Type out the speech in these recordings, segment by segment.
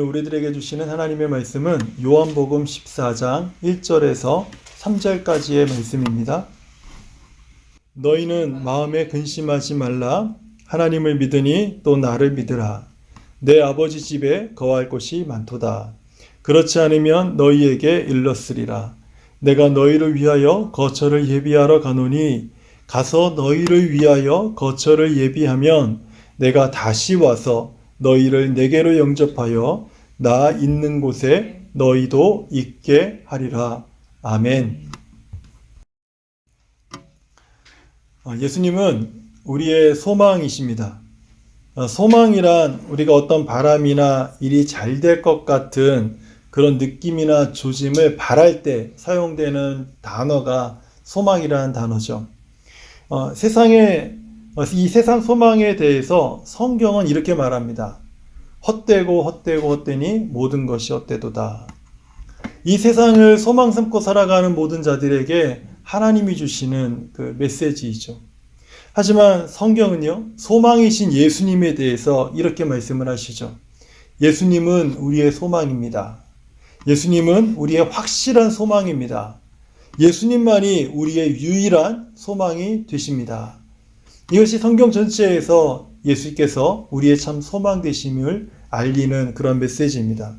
오늘 우리들에게 주시는 하나님의 말씀은 요한복음 14장 1절에서 3절까지의 말씀입니다. 너희는 마음에 근심하지 말라. 하나님을 믿으니 또 나를 믿으라. 내 아버지 집에 거할 곳이 많도다. 그렇지 않으면 너희에게 일렀으리라. 내가 너희를 위하여 거처를 예비하러 가노니 가서 너희를 위하여 거처를 예비하면 내가 다시 와서 너희를 내게로 영접하여 나 있는 곳에 너희도 있게 하리라. 아멘. 예수님은 우리의 소망이십니다. 소망이란 우리가 어떤 바람이나 일이 잘 될 것 같은 그런 느낌이나 조짐을 바랄 때 사용되는 단어가 소망이라는 단어죠. 이 세상 소망에 대해서 성경은 이렇게 말합니다. 헛되니 모든 것이 헛되도다. 이 세상을 소망 삼고 살아가는 모든 자들에게 하나님이 주시는 그 메시지이죠. 하지만 성경은요, 소망이신 예수님에 대해서 이렇게 말씀을 하시죠. 예수님은 우리의 소망입니다. 예수님은 우리의 확실한 소망입니다. 예수님만이 우리의 유일한 소망이 되십니다. 이것이 성경 전체에서 예수께서 우리의 참 소망 되심을 알리는 그런 메시지입니다.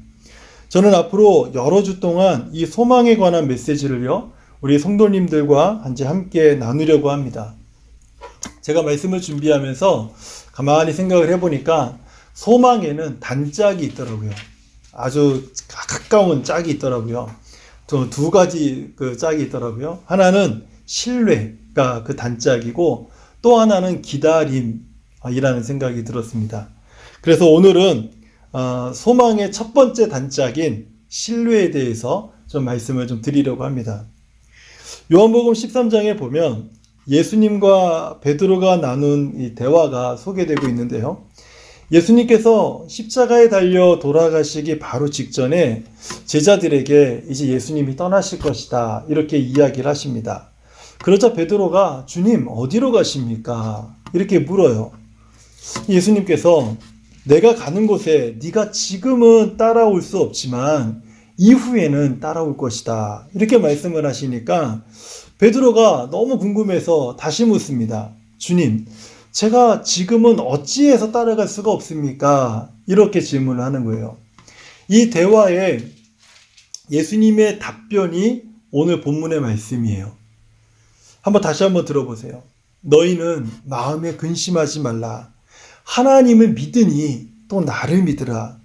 저는 앞으로 여러 주 동안 이 소망에 관한 메시지를요, 우리 성도님들과 함께 나누려고 합니다. 제가 말씀을 준비하면서 가만히 생각을 해보니까 소망에는 단짝이 있더라고요. 아주 가까운 짝이 있더라고요. 두 가지 그 짝이 있더라고요. 하나는 신뢰가 그 단짝이고 또 하나는 기다림이라는 생각이 들었습니다. 그래서 오늘은 소망의 첫 번째 단짝인 신뢰에 대해서 좀 말씀을 좀 드리려고 합니다. 요한복음 13장에 보면 예수님과 베드로가 나눈 이 대화가 소개되고 있는데요. 예수님께서 십자가에 달려 돌아가시기 바로 직전에 제자들에게 이제 예수님이 떠나실 것이다 이렇게 이야기를 하십니다. 그러자 베드로가 주님 어디로 가십니까? 이렇게 물어요. 예수님께서 내가 가는 곳에 네가 지금은 따라올 수 없지만 이후에는 따라올 것이다 이렇게 말씀을 하시니까 베드로가 너무 궁금해서 다시 묻습니다. 주님, 제가 지금은 어찌해서 따라갈 수가 없습니까? 이렇게 질문을 하는 거예요. 이 대화에 예수님의 답변이 오늘 본문의 말씀이에요. 다시 한번 들어보세요. 너희는 마음에 근심하지 말라. 하나님을 믿으니 또 나를 믿으라.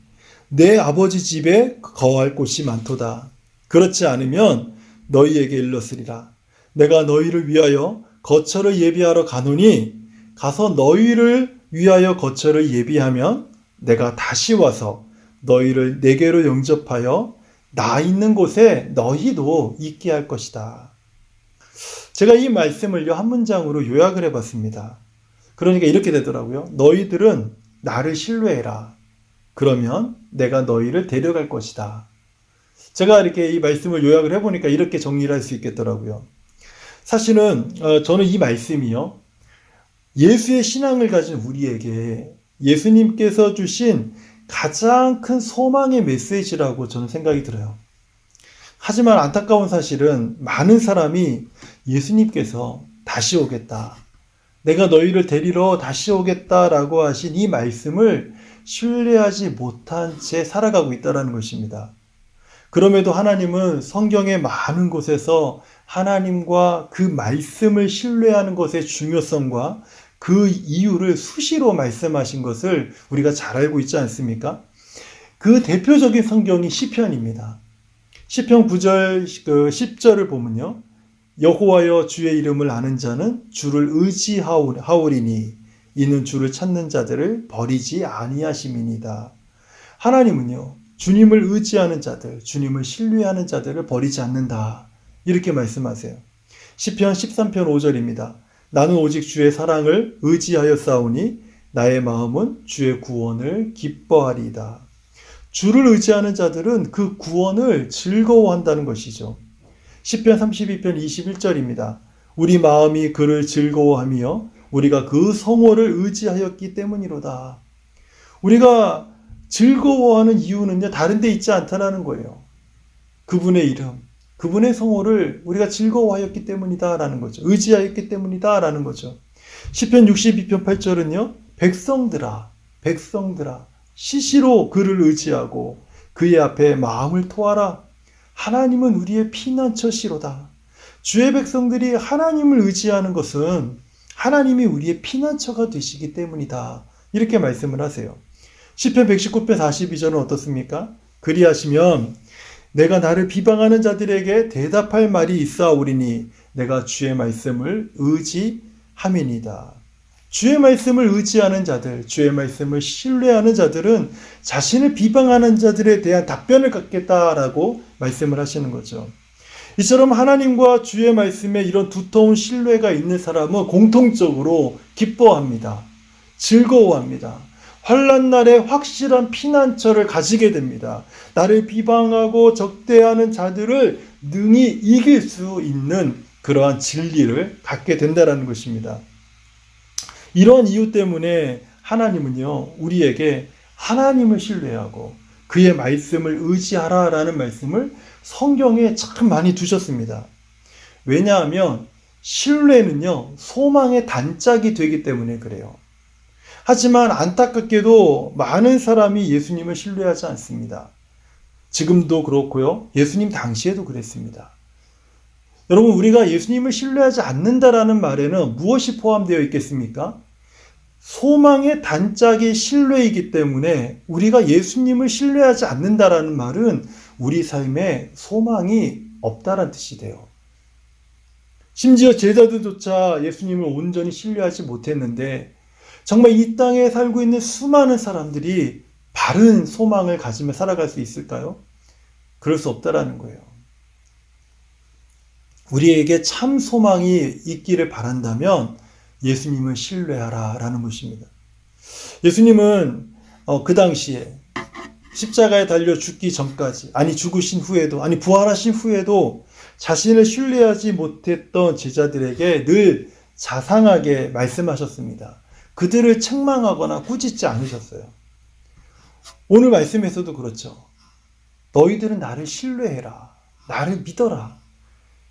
내 아버지 집에 거할 곳이 많도다. 그렇지 않으면 너희에게 일렀으리라. 내가 너희를 위하여 거처를 예비하러 가노니 가서 너희를 위하여 거처를 예비하면 내가 다시 와서 너희를 내게로 영접하여 나 있는 곳에 너희도 있게 할 것이다. 제가 이 말씀을요, 한 문장으로 요약을 해봤습니다. 그러니까 이렇게 되더라고요. 너희들은 나를 신뢰해라. 그러면 내가 너희를 데려갈 것이다. 제가 이렇게 이 말씀을 요약을 해보니까 이렇게 정리를 할 수 있겠더라고요. 사실은 저는 이 말씀이요, 예수의 신앙을 가진 우리에게 예수님께서 주신 가장 큰 소망의 메시지라고 저는 생각이 들어요. 하지만 안타까운 사실은 많은 사람이 예수님께서 다시 오겠다, 내가 너희를 데리러 다시 오겠다라고 하신 이 말씀을 신뢰하지 못한 채 살아가고 있다는 것입니다. 그럼에도 하나님은 성경의 많은 곳에서 하나님과 그 말씀을 신뢰하는 것의 중요성과 그 이유를 수시로 말씀하신 것을 우리가 잘 알고 있지 않습니까? 그 대표적인 성경이 시편입니다. 시편 9절 10절을 보면요, 여호와여 주의 이름을 아는 자는 주를 의지하오리니 이는 주를 찾는 자들을 버리지 아니하심이니이다. 하나님은요, 주님을 의지하는 자들, 주님을 신뢰하는 자들을 버리지 않는다 이렇게 말씀하세요. 시편 13편 5절입니다. 나는 오직 주의 사랑을 의지하여 싸우니 나의 마음은 주의 구원을 기뻐하리이다. 주를 의지하는 자들은 그 구원을 즐거워한다는 것이죠. 시편 32편 21절입니다. 우리 마음이 그를 즐거워하며 우리가 그 성호를 의지하였기 때문이로다. 우리가 즐거워하는 이유는요, 다른 데 있지 않다라는 거예요. 그분의 이름, 그분의 성호를 우리가 즐거워하였기 때문이다라는 거죠. 의지하였기 때문이다라는 거죠. 시편 62편 8절은요. 백성들아 시시로 그를 의지하고 그의 앞에 마음을 토하라. 하나님은 우리의 피난처시로다. 주의 백성들이 하나님을 의지하는 것은 하나님이 우리의 피난처가 되시기 때문이다. 이렇게 말씀을 하세요. 시편 119편 42절은 어떻습니까? 그리하시면 내가 나를 비방하는 자들에게 대답할 말이 있사오리니 내가 주의 말씀을 의지함이니이다. 주의 말씀을 의지하는 자들, 주의 말씀을 신뢰하는 자들은 자신을 비방하는 자들에 대한 답변을 갖겠다라고 말씀을 하시는 거죠. 이처럼 하나님과 주의 말씀에 이런 두터운 신뢰가 있는 사람은 공통적으로 기뻐합니다. 즐거워합니다. 환난 날에 확실한 피난처를 가지게 됩니다. 나를 비방하고 적대하는 자들을 능히 이길 수 있는 그러한 진리를 갖게 된다는 것입니다. 이런 이유 때문에 하나님은요, 우리에게 하나님을 신뢰하고 그의 말씀을 의지하라라는 말씀을 성경에 참 많이 두셨습니다. 왜냐하면 신뢰는요, 소망의 단짝이 되기 때문에 그래요. 하지만 안타깝게도 많은 사람이 예수님을 신뢰하지 않습니다. 지금도 그렇고요. 예수님 당시에도 그랬습니다. 여러분, 우리가 예수님을 신뢰하지 않는다라는 말에는 무엇이 포함되어 있겠습니까? 소망의 단짝이 신뢰이기 때문에 우리가 예수님을 신뢰하지 않는다라는 말은 우리 삶에 소망이 없다라는 뜻이 돼요. 심지어 제자들조차 예수님을 온전히 신뢰하지 못했는데 정말 이 땅에 살고 있는 수많은 사람들이 바른 소망을 가지며 살아갈 수 있을까요? 그럴 수 없다라는 거예요. 우리에게 참 소망이 있기를 바란다면 예수님을 신뢰하라 라는 것입니다. 예수님은 그 당시에 십자가에 달려 죽기 전까지, 죽으신 후에도, 부활하신 후에도 자신을 신뢰하지 못했던 제자들에게 늘 자상하게 말씀하셨습니다. 그들을 책망하거나 꾸짖지 않으셨어요. 오늘 말씀에서도 그렇죠. 너희들은 나를 신뢰해라. 나를 믿어라.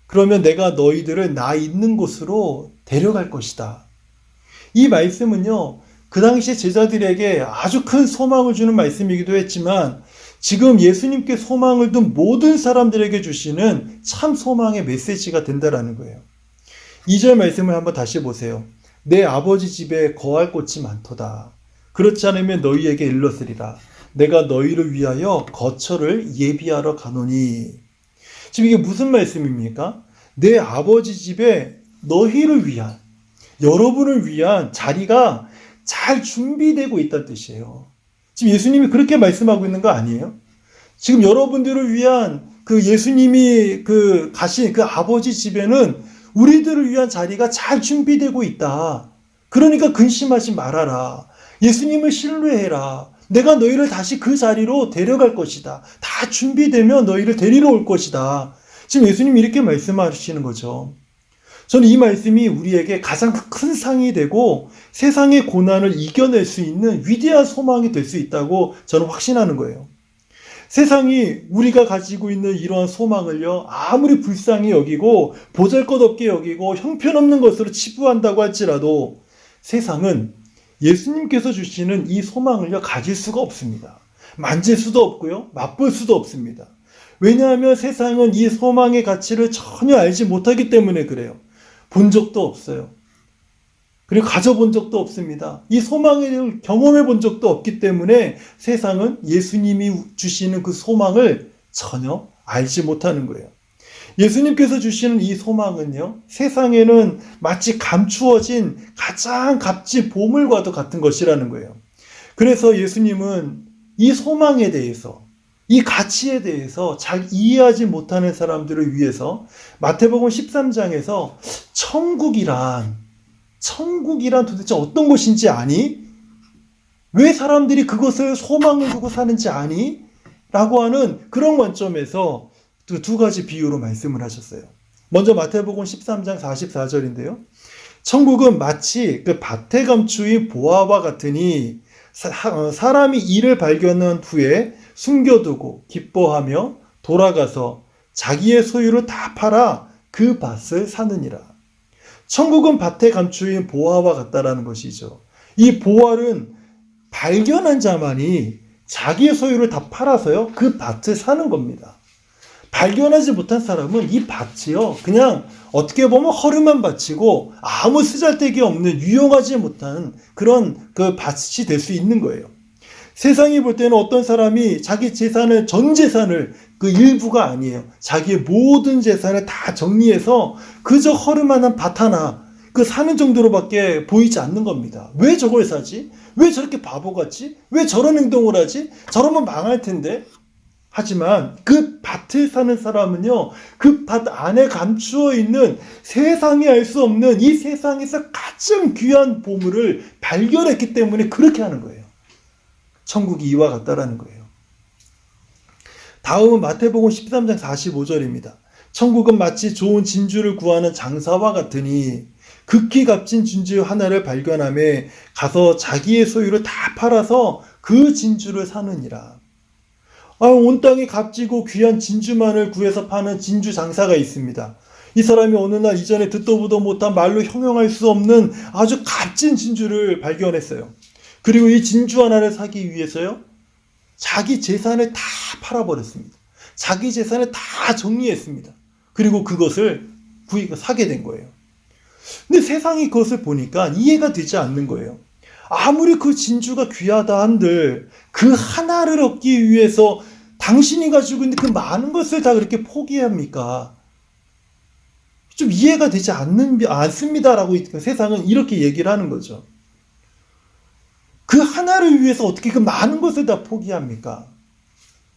그러면 내가 너희들을 나 있는 곳으로 데려갈 것이다. 이 말씀은요, 그 당시 제자들에게 아주 큰 소망을 주는 말씀이기도 했지만 지금 예수님께 소망을 둔 모든 사람들에게 주시는 참 소망의 메시지가 된다라는 거예요. 2절 말씀을 한번 다시 보세요. 내 아버지 집에 거할 곳이 많도다. 그렇지 않으면 너희에게 일렀으리라. 내가 너희를 위하여 거처를 예비하러 가노니. 지금 이게 무슨 말씀입니까? 내 아버지 집에 너희를 위한, 여러분을 위한 자리가 잘 준비되고 있다는 뜻이에요. 지금 예수님이 그렇게 말씀하고 있는 거 아니에요? 지금 여러분들을 위한 그 예수님이 가신 그 아버지 집에는 우리들을 위한 자리가 잘 준비되고 있다. 그러니까 근심하지 말아라. 예수님을 신뢰해라. 내가 너희를 다시 그 자리로 데려갈 것이다. 다 준비되면 너희를 데리러 올 것이다. 지금 예수님이 이렇게 말씀하시는 거죠. 저는 이 말씀이 우리에게 가장 큰 상이 되고 세상의 고난을 이겨낼 수 있는 위대한 소망이 될 수 있다고 저는 확신하는 거예요. 세상이 우리가 가지고 있는 이러한 소망을요, 아무리 불쌍히 여기고 보잘것없게 여기고 형편없는 것으로 치부한다고 할지라도 세상은 예수님께서 주시는 이 소망을요, 가질 수가 없습니다. 만질 수도 없고요, 맛볼 수도 없습니다. 왜냐하면 세상은 이 소망의 가치를 전혀 알지 못하기 때문에 그래요. 본 적도 없어요. 그리고 가져본 적도 없습니다. 이 소망을 경험해 본 적도 없기 때문에 세상은 예수님이 주시는 그 소망을 전혀 알지 못하는 거예요. 예수님께서 주시는 이 소망은요, 세상에는 마치 감추어진 가장 값진 보물과도 같은 것이라는 거예요. 그래서 예수님은 이 소망에 대해서, 이 가치에 대해서 잘 이해하지 못하는 사람들을 위해서 마태복음 13장에서 천국이란 도대체 어떤 것인지 아니? 왜 사람들이 그것을 소망을 두고 사는지 아니? 라고 하는 그런 관점에서 두 가지 비유로 말씀을 하셨어요. 먼저 마태복음 13장 44절인데요. 천국은 마치 그 밭에 감추인 보화와 같으니 사람이 이를 발견한 후에 숨겨두고 기뻐하며 돌아가서 자기의 소유를 다 팔아 그 밭을 사느니라. 천국은 밭에 감추인 보화와 같다라는 것이죠. 이 보화는 발견한 자만이 자기의 소유를 다 팔아서요, 그 밭을 사는 겁니다. 발견하지 못한 사람은 이 밭이요, 그냥 어떻게 보면 허름한 밭이고 아무 쓰잘데기 없는 유용하지 못한 그런 그 밭이 될 수 있는 거예요. 세상이 볼 때는 어떤 사람이 자기 재산을, 전 재산을, 그 일부가 아니에요, 자기의 모든 재산을 다 정리해서 그저 허름한 한 밭 하나 그 사는 정도로밖에 보이지 않는 겁니다. 왜 저걸 사지? 왜 저렇게 바보같이? 왜 저런 행동을 하지? 저러면 망할 텐데. 하지만 그 밭을 사는 사람은요, 그 밭 안에 감추어 있는 세상이 알 수 없는 이 세상에서 가장 귀한 보물을 발견했기 때문에 그렇게 하는 거예요. 천국이 이와 같다라는 거예요. 다음은 마태복음 13장 45절입니다. 천국은 마치 좋은 진주를 구하는 장사와 같으니 극히 값진 진주 하나를 발견하며 가서 자기의 소유를 다 팔아서 그 진주를 사느니라. 온 땅에 값지고 귀한 진주만을 구해서 파는 진주 장사가 있습니다. 이 사람이 어느 날 이전에 듣도 보도 못한 말로 형용할 수 없는 아주 값진 진주를 발견했어요. 그리고 이 진주 하나를 사기 위해서요, 자기 재산을 다 팔아버렸습니다. 자기 재산을 다 정리했습니다. 그리고 그것을 사게 된 거예요. 근데 세상이 그것을 보니까 이해가 되지 않는 거예요. 아무리 그 진주가 귀하다 한들 그 하나를 얻기 위해서 당신이 가지고 있는 그 많은 것을 다 그렇게 포기합니까? 좀 이해가 되지 않습니다라고 세상은 이렇게 얘기를 하는 거죠. 그 하나를 위해서 어떻게 그 많은 것을 다 포기합니까?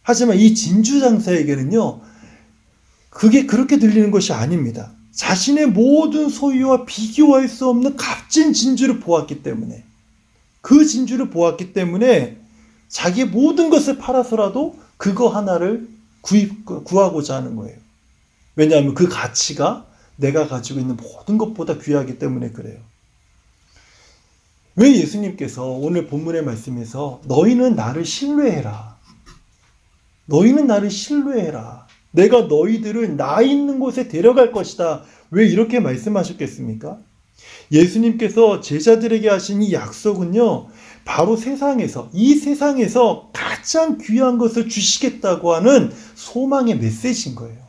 하지만 이 진주 장사에게는요, 그게 그렇게 들리는 것이 아닙니다. 자신의 모든 소유와 비교할 수 없는 값진 진주를 보았기 때문에, 그 진주를 보았기 때문에 자기의 모든 것을 팔아서라도 그거 하나를 구하고자 하는 거예요. 왜냐하면 그 가치가 내가 가지고 있는 모든 것보다 귀하기 때문에 그래요. 왜 예수님께서 오늘 본문의 말씀에서 너희는 나를 신뢰해라, 너희는 나를 신뢰해라, 내가 너희들을 나 있는 곳에 데려갈 것이다, 왜 이렇게 말씀하셨겠습니까? 예수님께서 제자들에게 하신 이 약속은요, 바로 이 세상에서 가장 귀한 것을 주시겠다고 하는 소망의 메시지인 거예요.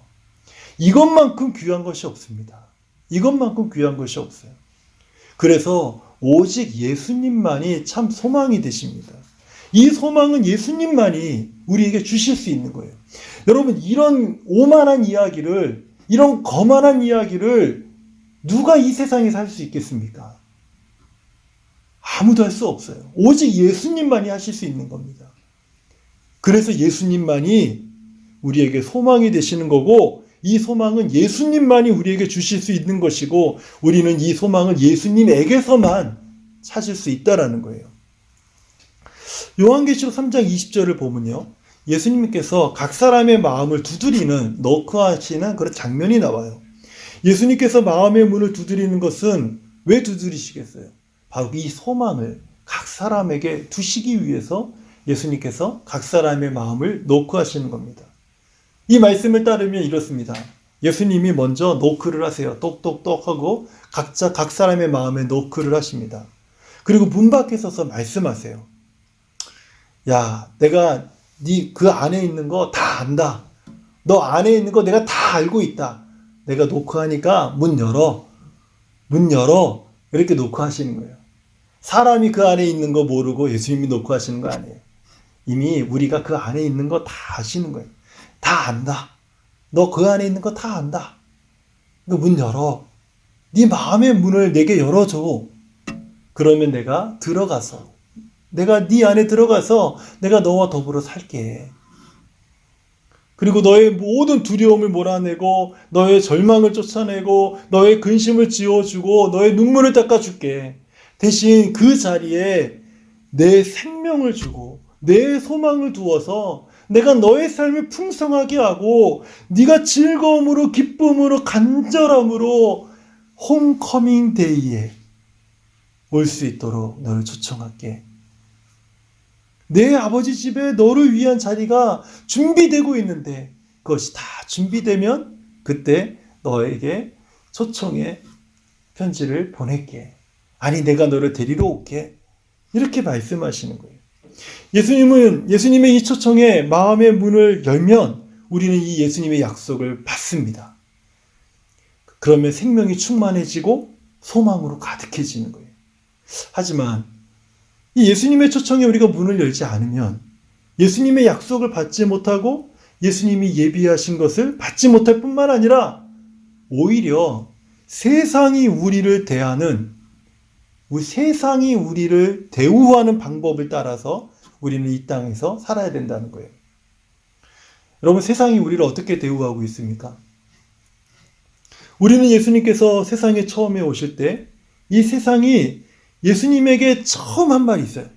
이것만큼 귀한 것이 없습니다. 이것만큼 귀한 것이 없어요. 그래서 오직 예수님만이 참 소망이 되십니다. 이 소망은 예수님만이 우리에게 주실 수 있는 거예요. 여러분, 이런 오만한 이야기를, 이런 거만한 이야기를 누가 이 세상에서 할 수 있겠습니까? 아무도 할 수 없어요. 오직 예수님만이 하실 수 있는 겁니다. 그래서 예수님만이 우리에게 소망이 되시는 거고, 이 소망은 예수님만이 우리에게 주실 수 있는 것이고, 우리는 이 소망을 예수님에게서만 찾을 수 있다라는 거예요. 요한계시록 3장 20절을 보면요, 예수님께서 각 사람의 마음을 두드리는, 너크하시는 그런 장면이 나와요. 예수님께서 마음의 문을 두드리는 것은 왜 두드리시겠어요? 바로 이 소망을 각 사람에게 두시기 위해서 예수님께서 각 사람의 마음을 노크하시는 겁니다. 이 말씀을 따르면 이렇습니다. 예수님이 먼저 노크를 하세요. 똑똑똑 하고 각 사람의 마음에 노크를 하십니다. 그리고 문 밖에 서서 말씀하세요. 야, 내가 네 그 안에 있는 거 다 안다. 너 안에 있는 거 내가 다 알고 있다. 내가 노크하니까 문 열어. 이렇게 노크하시는 거예요. 사람이 그 안에 있는 거 모르고 예수님이 노크하시는 거 아니에요. 이미 우리가 그 안에 있는 거 다 아시는 거예요. 다 안다. 너 그 안에 있는 거 다 안다. 너 문 열어. 네 마음의 문을 내게 열어줘. 그러면 내가 네 안에 들어가서 내가 너와 더불어 살게. 그리고 너의 모든 두려움을 몰아내고 너의 절망을 쫓아내고 너의 근심을 지워주고 너의 눈물을 닦아줄게. 대신 그 자리에 내 생명을 주고 내 소망을 두어서 내가 너의 삶을 풍성하게 하고 네가 즐거움으로 기쁨으로 간절함으로 홈커밍 데이에 올 수 있도록 너를 초청할게. 내 아버지 집에 너를 위한 자리가 준비되고 있는데 그것이 다 준비되면 그때 너에게 초청의 편지를 보낼게. 아니 내가 너를 데리러 올게. 이렇게 말씀하시는 거예요. 예수님의 이 초청에 마음의 문을 열면 우리는 이 예수님의 약속을 받습니다. 그러면 생명이 충만해지고 소망으로 가득해지는 거예요. 하지만 이 예수님의 초청에 우리가 문을 열지 않으면 예수님의 약속을 받지 못하고 예수님이 예비하신 것을 받지 못할 뿐만 아니라 오히려 세상이 우리를 대우하는 방법을 따라서 우리는 이 땅에서 살아야 된다는 거예요. 여러분, 세상이 우리를 어떻게 대우하고 있습니까? 우리는 예수님께서 세상에 처음에 오실 때 이 세상이 예수님에게 처음 한 말이 있어요.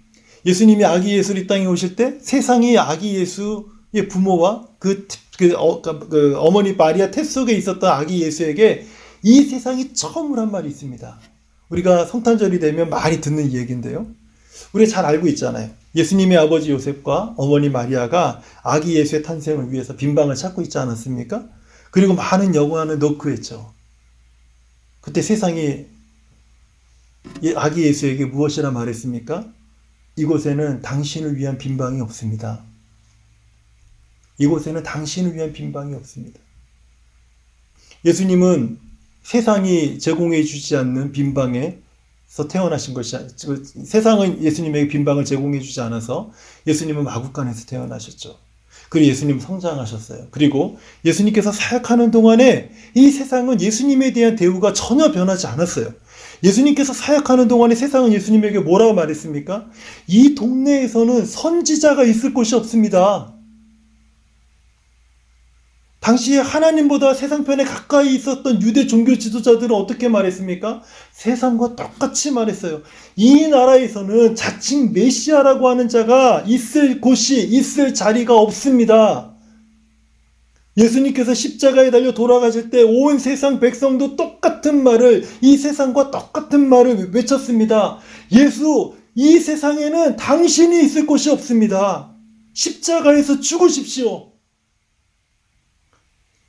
예수님이 아기 예수로 이 땅에 오실 때 세상이 아기 예수의 부모와 어머니 마리아 태 속에 있었던 아기 예수에게 이 세상이 처음으로 한 말이 있습니다. 우리가 성탄절이 되면 많이 듣는 얘기인데요. 우리가 잘 알고 있잖아요. 예수님의 아버지 요셉과 어머니 마리아가 아기 예수의 탄생을 위해서 빈방을 찾고 있지 않았습니까? 그리고 많은 여관을 넣고 했죠. 그때 세상이 아기 예수에게 무엇이라 말했습니까? 이곳에는 당신을 위한 빈방이 없습니다. 이곳에는 당신을 위한 빈방이 없습니다. 예수님은 세상이 제공해 주지 않는 빈방에서 태어나신 것이 세상은 예수님에게 빈방을 제공해 주지 않아서 예수님은 마구간에서 태어나셨죠. 그리고 예수님은 성장하셨어요. 그리고 예수님께서 사역하는 동안에 이 세상은 예수님에 대한 대우가 전혀 변하지 않았어요. 예수님께서 사역하는 동안에 세상은 예수님에게 뭐라고 말했습니까? 이 동네에서는 선지자가 있을 곳이 없습니다. 당시에 하나님보다 세상편에 가까이 있었던 유대 종교 지도자들은 어떻게 말했습니까? 세상과 똑같이 말했어요. 이 나라에서는 자칭 메시아라고 하는 자가 있을 자리가 없습니다. 예수님께서 십자가에 달려 돌아가실 때 온 세상 백성도 똑같은 말을, 이 세상과 똑같은 말을 외쳤습니다. 이 세상에는 당신이 있을 곳이 없습니다. 십자가에서 죽으십시오.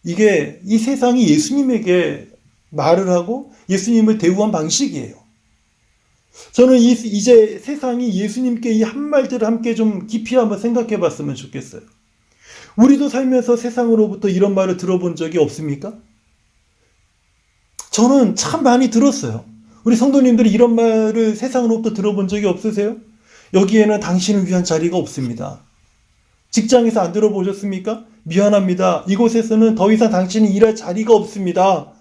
이게 이 세상이 예수님에게 말을 하고 예수님을 대우한 방식이에요. 저는 이제 세상이 예수님께 이 한말들을 함께 좀 깊이 한번 생각해 봤으면 좋겠어요. 우리도 살면서 세상으로부터 이런 말을 들어본 적이 없습니까? 저는 참 많이 들었어요. 우리 성도님들이 이런 말을 세상으로부터 들어본 적이 없으세요? 여기에는 당신을 위한 자리가 없습니다. 직장에서 안 들어보셨습니까? 미안합니다. 이곳에서는 더 이상 당신이 일할 자리가 없습니다.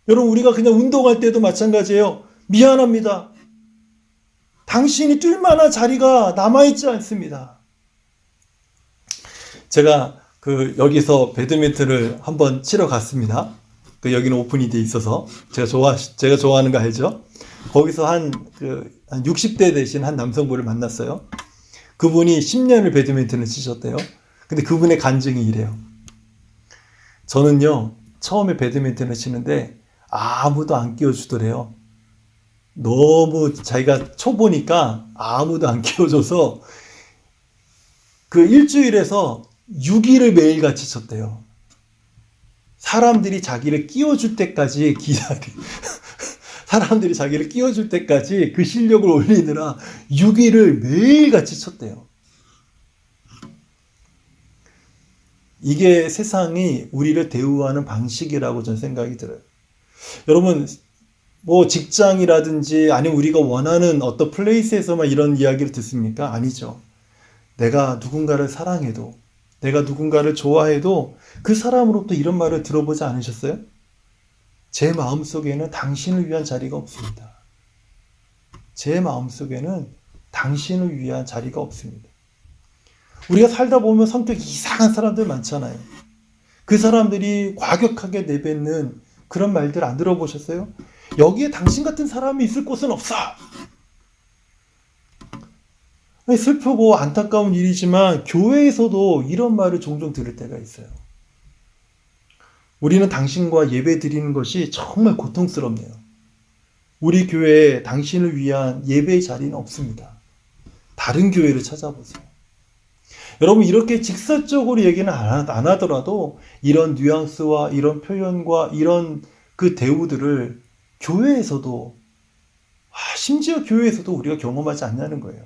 여러분, 우리가 그냥 운동할 때도 마찬가지예요. 미안합니다. 당신이 뛸 만한 자리가 남아있지 않습니다. 제가 여기서 배드민턴을 한번 치러 갔습니다. 여기는 오픈이 돼 있어서 제가 좋아하는 거 알죠? 거기서 한 60대 되신 한 남성분을 만났어요. 그분이 10년을 배드민턴을 치셨대요. 근데 그분의 간증이 이래요. 저는요, 처음에 배드민턴을 치는데 아무도 안 끼워주더래요. 너무 자기가 초보니까 아무도 안 끼워줘서 일주일에서 6일을 매일같이 쳤대요. 사람들이 자기를 끼워줄 때까지 사람들이 자기를 끼워줄 때까지 그 실력을 올리느라 6일을 매일같이 쳤대요. 이게 세상이 우리를 대우하는 방식이라고 저는 생각이 들어요. 여러분, 직장이라든지 아니면 우리가 원하는 어떤 플레이스에서만 이런 이야기를 듣습니까? 아니죠. 내가 누군가를 사랑해도, 내가 누군가를 좋아해도 그 사람으로부터 이런 말을 들어보지 않으셨어요? 제 마음속에는 당신을 위한 자리가 없습니다. 제 마음속에는 당신을 위한 자리가 없습니다. 우리가 살다 보면 성격이 이상한 사람들 많잖아요. 그 사람들이 과격하게 내뱉는 그런 말들 안 들어보셨어요? 여기에 당신 같은 사람이 있을 곳은 없어. 슬프고 안타까운 일이지만 교회에서도 이런 말을 종종 들을 때가 있어요. 우리는 당신과 예배 드리는 것이 정말 고통스럽네요. 우리 교회에 당신을 위한 예배의 자리는 없습니다. 다른 교회를 찾아보세요. 여러분 이렇게 직설적으로 얘기는 안 하더라도 이런 뉘앙스와 이런 표현과 이런 그 대우들을 교회에서도 심지어 교회에서도 우리가 경험하지 않냐는 거예요.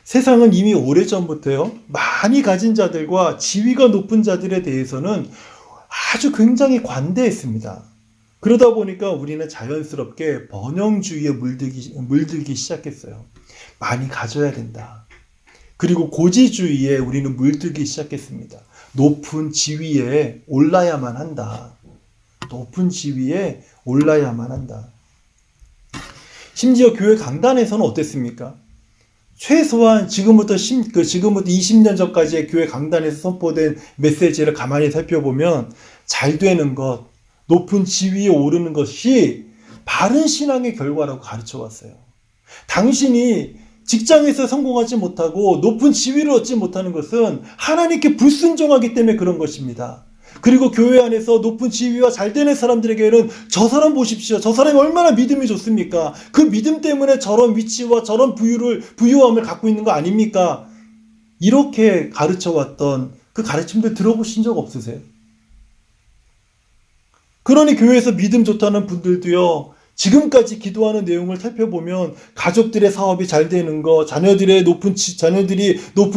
세상은 이미 오래전부터요, 많이 가진 자들과 지위가 높은 자들에 대해서는 아주 굉장히 관대했습니다. 그러다 보니까 우리는 자연스럽게 번영주의에 물들기 시작했어요. 많이 가져야 된다. 그리고 고지주의에 우리는 물들기 시작했습니다. 높은 지위에 올라야만 한다. 높은 지위에 올라야만 한다. 심지어 교회 강단에서는 어땠습니까? 최소한 지금부터 20년 전까지의 교회 강단에서 선포된 메시지를 가만히 살펴보면 잘 되는 것, 높은 지위에 오르는 것이 바른 신앙의 결과라고 가르쳐 왔어요. 당신이 직장에서 성공하지 못하고 높은 지위를 얻지 못하는 것은 하나님께 불순종하기 때문에 그런 것입니다. 그리고 교회 안에서 높은 지위와 잘 되는 사람들에게는 저 사람 보십시오. 저 사람이 얼마나 믿음이 좋습니까? 그 믿음 때문에 저런 위치와 저런 부유함을 갖고 있는 거 아닙니까? 이렇게 가르쳐왔던 그 가르침들 들어보신 적 없으세요? 그러니 교회에서 믿음 좋다는 분들도요, 지금까지 기도하는 내용을 살펴보면 가족들의 사업이 잘 되는 것, 자녀들이 높은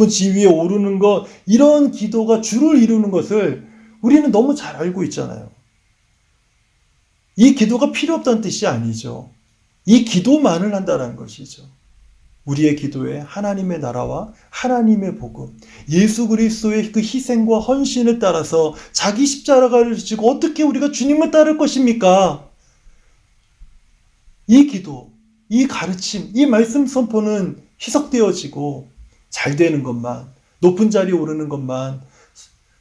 지위에 오르는 것, 이런 기도가 주를 이루는 것을 우리는 너무 잘 알고 있잖아요. 이 기도가 필요 없다는 뜻이 아니죠. 이 기도만을 한다는 것이죠. 우리의 기도에 하나님의 나라와 하나님의 복음, 예수 그리스도의 그 희생과 헌신을 따라서 자기 십자가를 지고 어떻게 우리가 주님을 따를 것입니까? 이 기도, 이 가르침, 이 말씀 선포는 희석되어지고 잘 되는 것만, 높은 자리에 오르는 것만,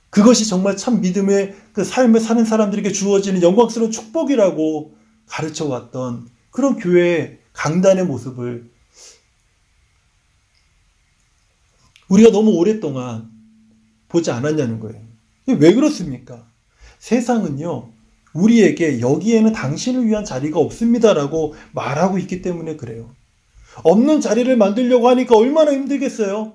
그것이 정말 참 믿음의 그 삶을 사는 사람들에게 주어지는 영광스러운 축복이라고 가르쳐왔던 그런 교회의 강단의 모습을 우리가 너무 오랫동안 보지 않았냐는 거예요. 왜 그렇습니까? 세상은요, 우리에게 여기에는 당신을 위한 자리가 없습니다라고 말하고 있기 때문에 그래요. 없는 자리를 만들려고 하니까 얼마나 힘들겠어요?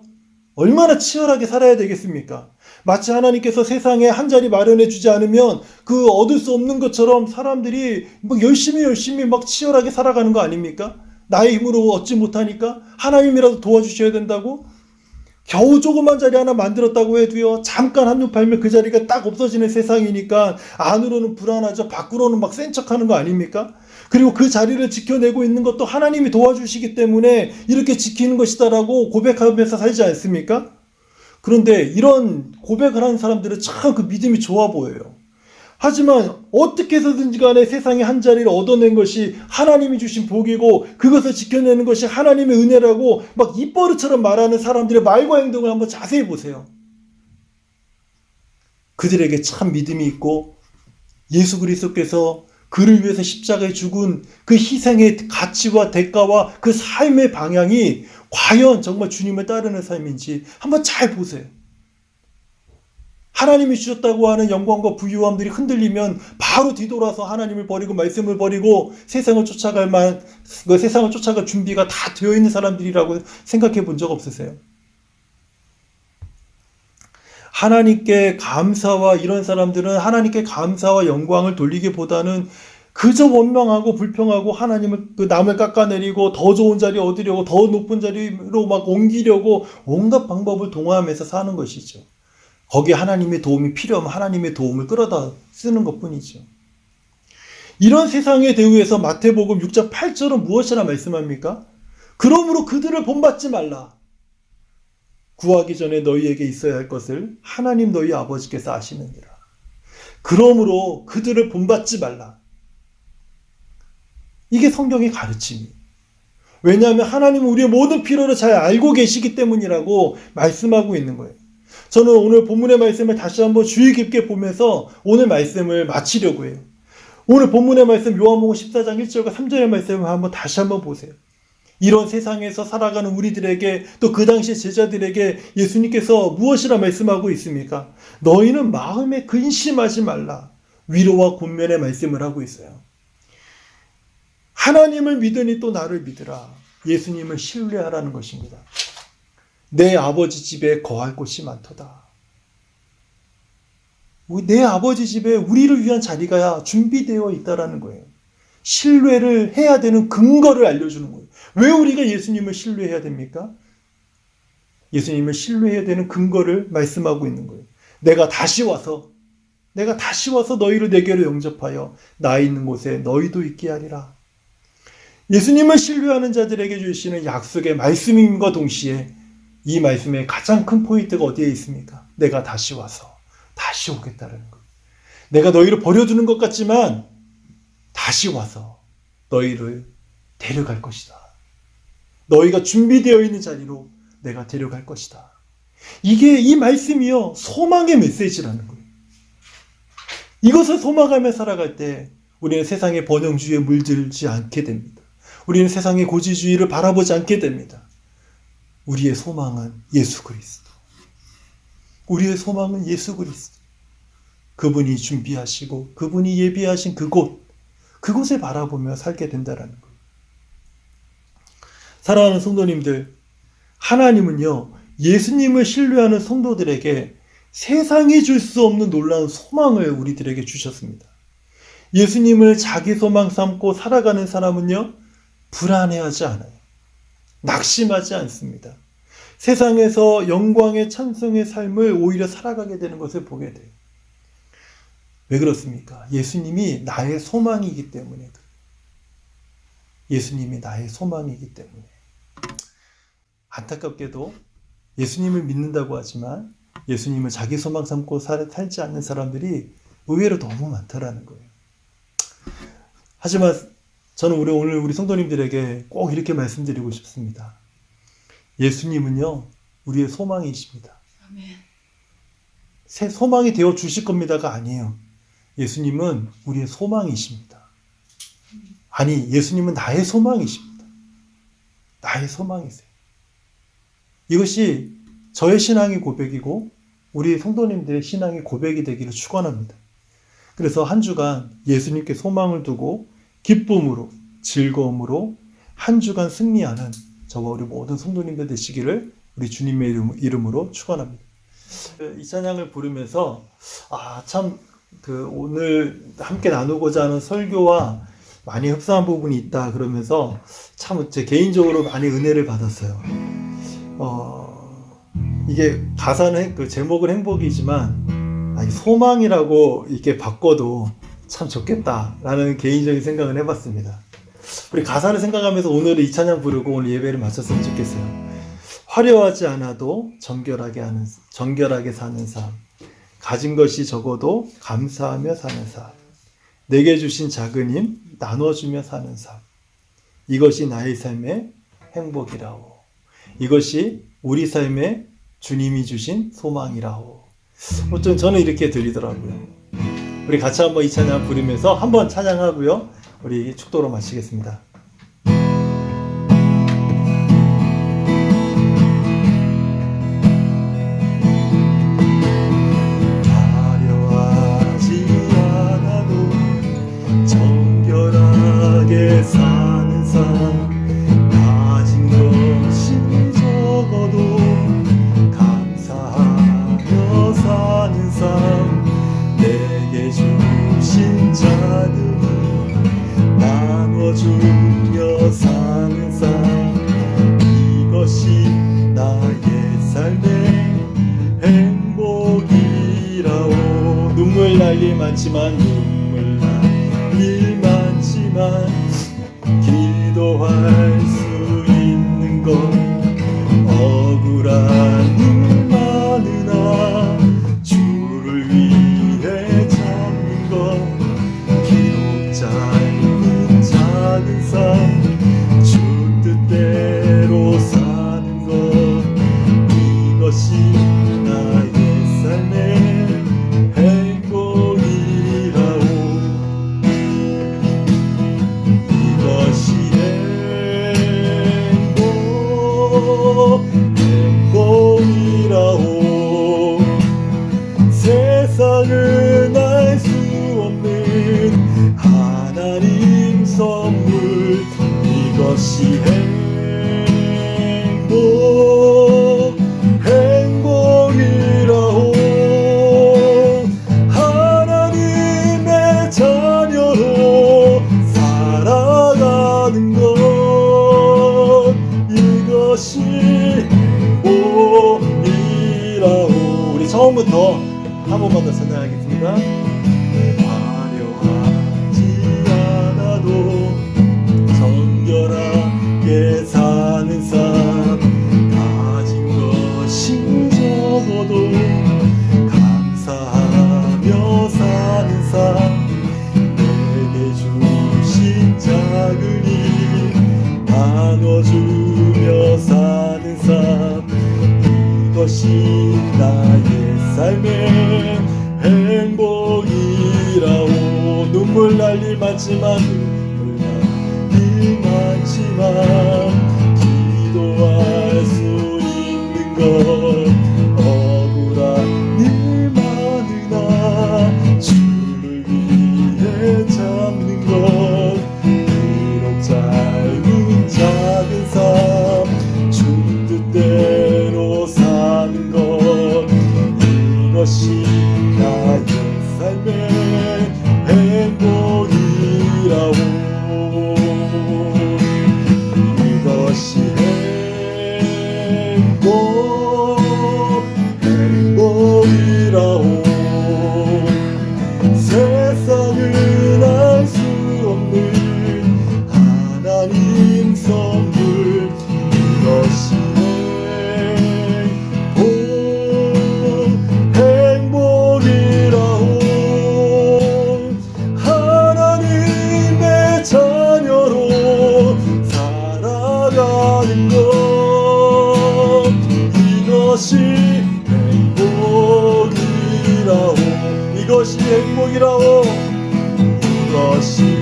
얼마나 치열하게 살아야 되겠습니까? 마치 하나님께서 세상에 한 자리 마련해 주지 않으면 그 얻을 수 없는 것처럼 사람들이 막 열심히 막 치열하게 살아가는 거 아닙니까? 나의 힘으로 얻지 못하니까 하나님이라도 도와주셔야 된다고? 겨우 조그만 자리 하나 만들었다고 해도요, 잠깐 한눈 팔면 그 자리가 딱 없어지는 세상이니까 안으로는 불안하죠. 밖으로는 막 센 척하는 거 아닙니까? 그리고 그 자리를 지켜내고 있는 것도 하나님이 도와주시기 때문에 이렇게 지키는 것이다라고 고백하면서 살지 않습니까? 그런데 이런 고백을 하는 사람들은 참 그 믿음이 좋아 보여요. 하지만 어떻게 해서든지 간에 세상에 한 자리를 얻어낸 것이 하나님이 주신 복이고 그것을 지켜내는 것이 하나님의 은혜라고 막 입버릇처럼 말하는 사람들의 말과 행동을 한번 자세히 보세요. 그들에게 참 믿음이 있고 예수 그리스도께서 그를 위해서 십자가에 죽은 그 희생의 가치와 대가와 그 삶의 방향이 과연 정말 주님을 따르는 삶인지 한번 잘 보세요. 하나님이 주셨다고 하는 영광과 부유함들이 흔들리면 바로 뒤돌아서 하나님을 버리고 말씀을 버리고 세상을 쫓아갈 준비가 다 되어 있는 사람들이라고 생각해 본 적 없으세요? 하나님께 감사와 이런 사람들은 하나님께 감사와 영광을 돌리기보다는 그저 원망하고 불평하고 하나님을 남을 깎아내리고 더 좋은 자리 얻으려고 더 높은 자리로 막 옮기려고 온갖 방법을 동원하면서 사는 것이죠. 거기에 하나님의 도움이 필요하면 하나님의 도움을 끌어다 쓰는 것뿐이죠. 이런 세상의 대우에서 마태복음 6장 8절은 무엇이라 말씀합니까? 그러므로 그들을 본받지 말라. 구하기 전에 너희에게 있어야 할 것을 하나님 너희 아버지께서 아시느니라. 그러므로 그들을 본받지 말라. 이게 성경의 가르침이에요. 왜냐하면 하나님은 우리의 모든 필요를 잘 알고 계시기 때문이라고 말씀하고 있는 거예요. 저는 오늘 본문의 말씀을 다시 한번 주의 깊게 보면서 오늘 말씀을 마치려고 해요. 오늘 본문의 말씀 요한복음 14장 1절과 3절의 말씀을 다시 한번 보세요. 이런 세상에서 살아가는 우리들에게 또 그 당시 제자들에게 예수님께서 무엇이라 말씀하고 있습니까? 너희는 마음에 근심하지 말라. 위로와 권면의 말씀을 하고 있어요. 하나님을 믿으니 또 나를 믿으라. 예수님을 신뢰하라는 것입니다. 내 아버지 집에 거할 곳이 많도다. 내 아버지 집에 우리를 위한 자리가 준비되어 있다라는 거예요. 신뢰를 해야 되는 근거를 알려주는 거예요. 왜 우리가 예수님을 신뢰해야 됩니까? 예수님을 신뢰해야 되는 근거를 말씀하고 있는 거예요. 내가 다시 와서 너희를 내게로 영접하여 나 있는 곳에 너희도 있게 하리라. 예수님을 신뢰하는 자들에게 주시는 약속의 말씀임과 동시에 이 말씀의 가장 큰 포인트가 어디에 있습니까? 내가 다시 와서 다시 오겠다는 거예요. 내가 너희를 버려두는 것 같지만 다시 와서 너희를 데려갈 것이다. 너희가 준비되어 있는 자리로 내가 데려갈 것이다. 이 말씀이요, 소망의 메시지라는 거예요. 이것을 소망하며 살아갈 때 우리는 세상의 번영주의에 물들지 않게 됩니다. 우리는 세상의 고지주의를 바라보지 않게 됩니다. 우리의 소망은 예수 그리스도. 우리의 소망은 예수 그리스도. 그분이 준비하시고 그분이 예비하신 그곳을 바라보며 살게 된다는 거예요. 사랑하는 성도님들, 하나님은요, 예수님을 신뢰하는 성도들에게 세상이 줄 수 없는 놀라운 소망을 우리들에게 주셨습니다. 예수님을 자기 소망 삼고 살아가는 사람은요, 불안해하지 않아요. 낙심하지 않습니다. 세상에서 영광의 찬송의 삶을 오히려 살아가게 되는 것을 보게 돼요. 왜 그렇습니까? 예수님이 나의 소망이기 때문에 그래요. 예수님이 나의 소망이기 때문에. 안타깝게도 예수님을 믿는다고 하지만 예수님을 자기 소망 삼고 살지 않는 사람들이 의외로 너무 많다라는 거예요. 하지만 저는 오늘 우리 성도님들에게 꼭 이렇게 말씀드리고 싶습니다. 예수님은요, 우리의 소망이십니다. 아멘. 새 소망이 되어 주실 겁니다가 아니에요. 예수님은 우리의 소망이십니다. 아니, 예수님은 나의 소망이십니다. 나의 소망이세요. 이것이 저의 신앙의 고백이고 우리 성도님들의 신앙의 고백이 되기를 축원합니다. 그래서 한 주간 예수님께 소망을 두고 기쁨으로, 즐거움으로 한 주간 승리하는 저와 우리 모든 성도님들 되시기를 우리 주님의 이름으로 축원합니다. 이 찬양을 부르면서 오늘 함께 나누고자 하는 설교와 많이 흡사한 부분이 있다 그러면서 참 제 개인적으로 많이 은혜를 받았어요. 이게 가사는 제목은 행복이지만 소망이라고 이렇게 바꿔도 참 좋겠다라는 개인적인 생각을 해봤습니다. 우리 가사를 생각하면서 오늘 이 찬양 부르고 오늘 예배를 마쳤으면 좋겠어요. 화려하지 않아도 정결하게 사는 삶, 가진 것이 적어도 감사하며 사는 삶, 내게 주신 작은 힘 나눠주며 사는 삶, 이것이 나의 삶의 행복이라오. 이것이 우리 삶의 주님이 주신 소망이라오. 어떤 저는 이렇게 들리더라고요. 우리 같이 한번 이 찬양 부르면서 한번 찬양하고요, 우리 축도로 마치겠습니다. 화려하지 않아도 정결하게 사는 삶, 가진 것이 적어도 감사하며 사는 삶, 내게 주신 작은 힘 나눠주며 사는 삶, 이것이 나의 삶의 행복이라오. 눈물 날 일 많지만 기도할 수 있는 것, 억울한 일 많으나 주를 위해 참는 것, 기록 짧은 작은 삶, 주 뜻대로 사는 것, 이것이 나의 삶의 행복이라오. 이것이 행복이라오. 세상은 알 수 없는 하나님 선물, 이것이 눈물 날 일 많지만 기도할 수 있는 것 억울한 일 많으나 주를 위해 참는 것 비록 짧은 작은 삶 주 뜻대로 사는 것 이것이 나의 삶의 행복이라오. 이것이 행복이라오. 세상은 알 수 없는 하나님 선물 이것이 행복이라오. 하나님의 자녀로 살아가는 것 이것이 행복이라오. 이것이 행복이라오. 이것이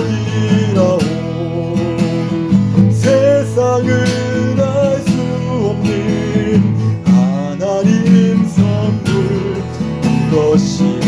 행복이라오. 세상은 알 수 없는 하나님 선물 이것이